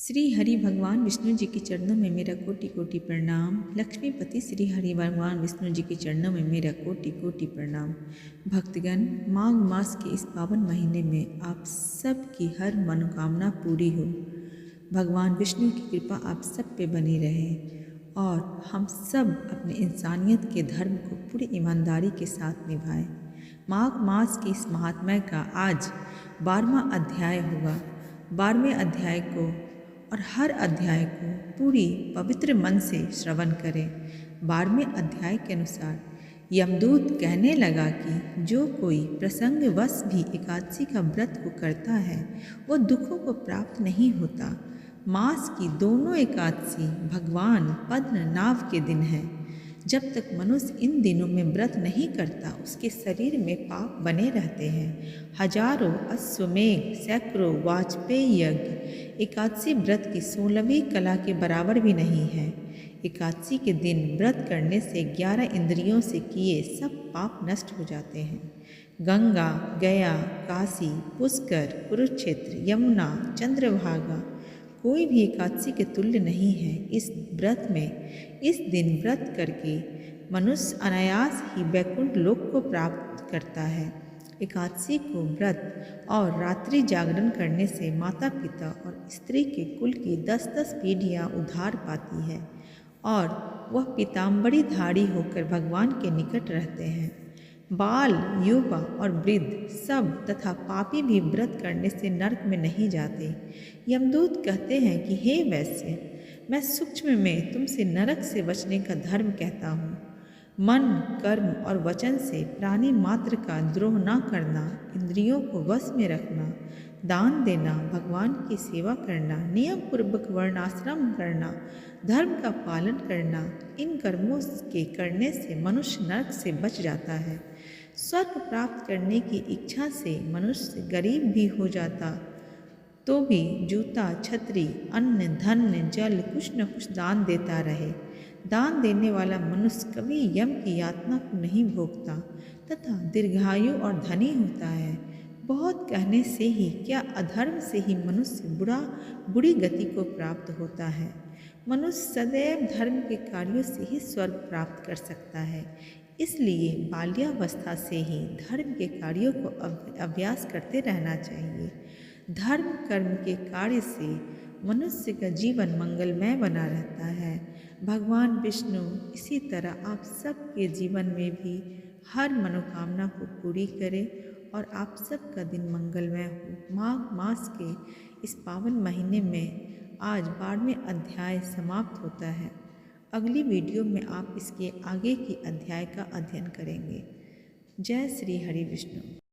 श्री हरि भगवान विष्णु जी के चरणों में मेरा कोटि कोटि प्रणाम। लक्ष्मीपति श्री हरि भगवान विष्णु जी के चरणों में मेरा कोटि कोटि प्रणाम। भक्तगण, माघ मास के इस पावन महीने में आप सब की हर मनोकामना पूरी हो। भगवान विष्णु की कृपा आप सब पे बनी रहे और हम सब अपने इंसानियत के धर्म को पूरी ईमानदारी के साथ निभाएं। माघ मास के इस महात्म्य का आज 12वां अध्याय होगा। 12वें अध्याय को और हर अध्याय को पूरी पवित्र मन से श्रवण करें। 12वें अध्याय के अनुसार यमदूत कहने लगा कि जो कोई प्रसंगवश भी एकादशी का व्रत को करता है वो दुखों को प्राप्त नहीं होता। मास की दोनों एकादशी भगवान पद्मनाभ के दिन है। जब तक मनुष्य इन दिनों में व्रत नहीं करता उसके शरीर में पाप बने रहते हैं। हजारों अश्वमेघ, सैकड़ों वाजपेयी यज्ञ एकादशी व्रत की 16वीं कला के बराबर भी नहीं है। एकादशी के दिन व्रत करने से 11 इंद्रियों से किए सब पाप नष्ट हो जाते हैं। गंगा, गया, काशी, पुष्कर, कुरुक्षेत्र, यमुना, चंद्रभागा कोई भी एकादशी के तुल्य नहीं है। इस दिन व्रत करके मनुष्य अनायास ही वैकुंठ लोक को प्राप्त करता है। एकादशी को व्रत और रात्रि जागरण करने से माता पिता और स्त्री के कुल की 10-10 पीढ़ियाँ उद्धार पाती है और वह पीताम्बरी धारी होकर भगवान के निकट रहते हैं। बाल, युवा और वृद्ध सब तथा पापी भी व्रत करने से नरक में नहीं जाते। यमदूत कहते हैं कि हे वैश्य, मैं सूक्ष्म में तुमसे नरक से बचने का धर्म कहता हूँ। मन, कर्म और वचन से प्राणी मात्र का द्रोह न करना, इंद्रियों को वश में रखना, दान देना, भगवान की सेवा करना, नियम पूर्वक वर्णाश्रम करना, धर्म का पालन करना, इन कर्मों के करने से मनुष्य नरक से बच जाता है। स्वर्ग प्राप्त करने की इच्छा से मनुष्य गरीब भी हो जाता तो भी जूता, छतरी, अन्न, धन, जल कुछ न कुछ दान देता रहे। दान देने वाला मनुष्य कभी यम की यातना को नहीं भोगता तथा दीर्घायु और धनी होता है। बहुत कहने से ही क्या अधर्म से ही मनुष्य बुरी गति को प्राप्त होता है। मनुष्य सदैव धर्म के कार्यों से ही स्वर्ग प्राप्त कर सकता है। इसलिए बाल्यावस्था से ही धर्म के कार्यों को अभ्यास करते रहना चाहिए। धर्म कर्म के कार्य से मनुष्य का जीवन मंगलमय बना रहता है। भगवान विष्णु इसी तरह आप सबके जीवन में भी हर मनोकामना को पूरी करें और आप सबका दिन मंगलमय हो। माघ मास के इस पावन महीने में आज 12वें अध्याय समाप्त होता है। अगली वीडियो में आप इसके आगे की अध्याय का अध्ययन करेंगे। जय श्री हरि विष्णु।